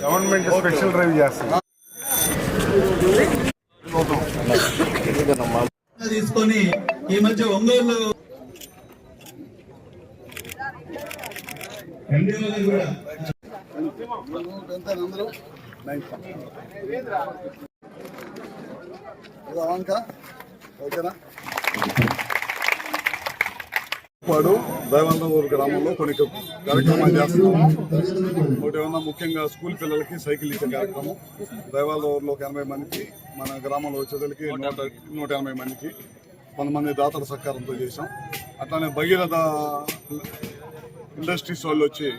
Government special drive చేస్తుంది. తీసుకొని ఈ మధ్య ఒంగోలు కూడా పాడు దైవంతూరు గ్రామంలో కొన్ని కార్యక్రమాలు చేస్తున్నాము. ఒకటి ఏమన్నా ముఖ్యంగా స్కూల్ పిల్లలకి సైకిల్ ఇచ్చే కార్యక్రమం దైవాలూరులో 80 మందికి, మన గ్రామంలో వచ్చేసరికి 180 మందికి 100 మంది దాతల సహకారంతో చేశాం. అట్లానే భగీరథ ఇండస్ట్రీస్ వాళ్ళు వచ్చి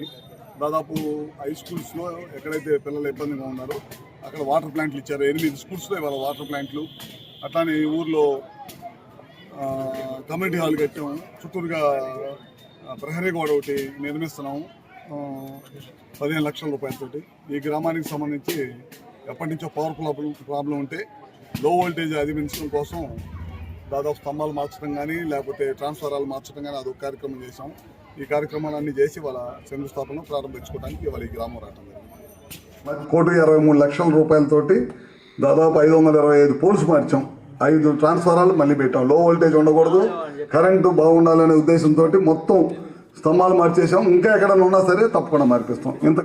దాదాపు హై స్కూల్స్లో ఎక్కడైతే పిల్లలు ఇబ్బందిగా ఉన్నారో అక్కడ వాటర్ ప్లాంట్లు ఇచ్చారు. 8 స్కూల్స్లో ఇవాళ వాటర్ ప్లాంట్లు. అట్లానే ఈ ఊర్లో కమ్యూనిటీ హాల్ కట్టాము. చుట్టూరుగా ప్రహరీ గోడ ఒకటి నిర్మిస్తున్నాము 15 లక్షల రూపాయలతోటి. ఈ గ్రామానికి సంబంధించి ఎప్పటి నుంచో పవర్ ప్రాబ్లం ఉంటే లో వోల్టేజ్ అధిగమించడం కోసం దాదాపు స్తంభాలు మార్చడం కానీ లేకపోతే ట్రాన్స్ఫారాలు మార్చడం కానీ అదొక కార్యక్రమం చేశాం. ఈ కార్యక్రమాలన్నీ చేసి వాళ్ళ శంకుస్థాపన ప్రారంభించుకోవడానికి ఇవాళ ఈ గ్రామం రావడం జరిగింది. 1,23 లక్షల రూపాయలతోటి దాదాపు 525 పోల్స్ మార్చాం. 5 ట్రాన్స్ఫారాలు మళ్ళీ పెట్టాం. లో వోల్టేజ్ ఉండకూడదు, కరెంటు బాగుండాలనే ఉద్దేశంతో మొత్తం స్తంభాలు మార్చేసాం. ఇంకా ఎక్కడైనా ఉన్నా సరే తప్పకుండా మార్పిస్తాం. ఇంత